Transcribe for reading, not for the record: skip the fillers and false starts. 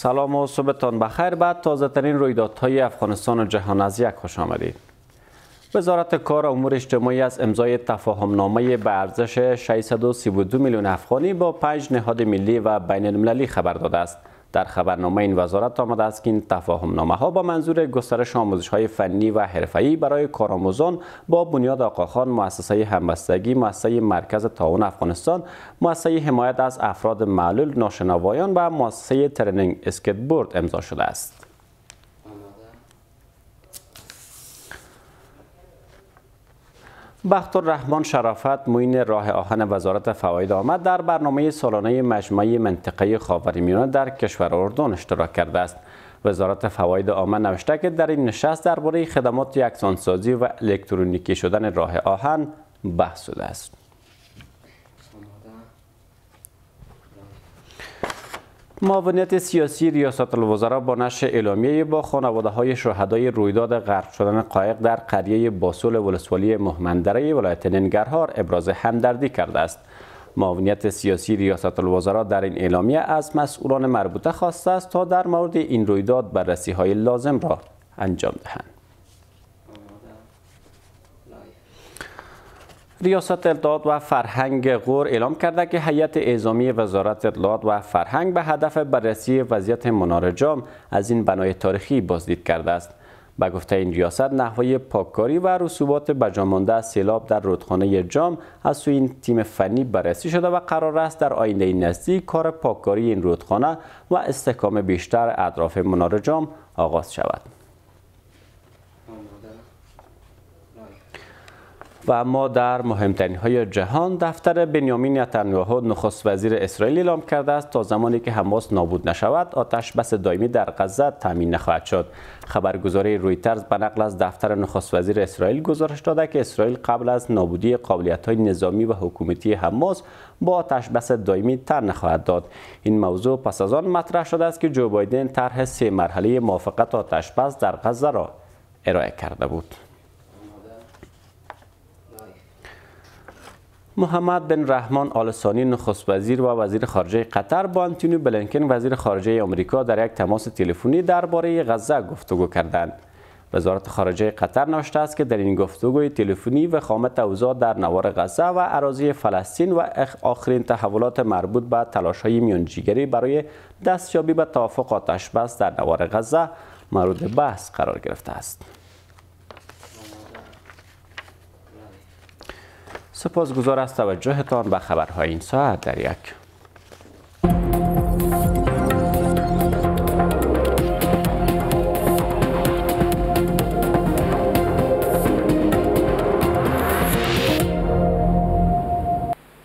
سلام و صبحتان بخیر. بعد تازه ترین رویدادهای افغانستان و جهان از یک خوش آمدید. وزارت کار و امور اجتماعی از امضای تفاهمنامه به ارزش 632 میلیون افغانی با 5 نهاد ملی و بین المللی خبر داده است. در خبرنامه این وزارت آمده است که این تفاهمنامه ها با منظور گسترش آموزش های فنی و حرفه‌ای برای کارآموزان با بنیاد آقاخان، مؤسسه همبستگی، مؤسسه مرکز تعاون افغانستان، مؤسسه حمایت از افراد معلول، ناشنوایان و مؤسسه ترنینگ اسکیتبورد امضا شده است. بختالرحمن شرافت معین راه آهن وزارت فواید آمد در برنامه سالانه مجمع منطقه خاورمیانه در کشور اردن اشتراک کرده است. وزارت فواید عامه نوشته که در این نشست درباره خدمات یکسانسازی و الکترونیکی شدن راه آهن بحث شده است. معاونیت سیاسی ریاست الوزراء با نشر اعلامیه با خانواده های شهدای رویداد غرق شدن قایق در قریه باسول ولسوالی مهمندره ولایت ننگرهار ابراز همدردی کرده است. معاونیت سیاسی ریاست الوزراء در این اعلامیه از مسئولان مربوطه خواسته است تا در مورد این رویداد بررسی های لازم را انجام دهند. ریاست اطلاعات و فرهنگ غور اعلام کرده که هیئت اعزامی وزارت اطلاعات و فرهنگ به هدف بررسی وضعیت منار جام از این بنای تاریخی بازدید کرده است. به گفته این ریاست، نحوه پاککاری و رسوبات بجا مانده از سیلاب در رودخانه جام از سوی این تیم فنی بررسی شده و قرار است در آینده نزدیک کار پاککاری این رودخانه و استحکام بیشتر اطراف منار جام آغاز شود. و اما در مهمترین های جهان، دفتر بنیامین نتانیاهو نخست وزیر اسرائیل اعلام کرده است تا زمانی که حماس نابود نشود آتش بس دائمی در غزه تامین نخواهد شد. خبرگزاری رویترز به نقل از دفتر نخست وزیر اسرائیل گزارش داده که اسرائیل قبل از نابودی قابلیت‌های نظامی و حکومتی حماس با آتش بس دائمی تن نخواهد داد. این موضوع پس از آن مطرح شده است که جو بایدن طرح 3 مرحله موافقت آتش بس در غزه را ارائه کرده بود. محمد بن رحمان آل ثانی نخست وزیر و وزیر خارجه قطر با آنتونی بلینکن وزیر خارجه آمریکا در یک تماس تلفنی درباره غزه گفتگو کردند. وزارت خارجه قطر نوشته است که در این گفتگوی تلفنی وخامت اوضاع در نوار غزه و اراضی فلسطین و آخرین تحولات مربوط به تلاش‌های میانجیگری برای دستیابی به توافق آتش بس در نوار غزه مورد بحث قرار گرفته است. سپاسگزار از توجهتان به خبرهای این ساعت در یک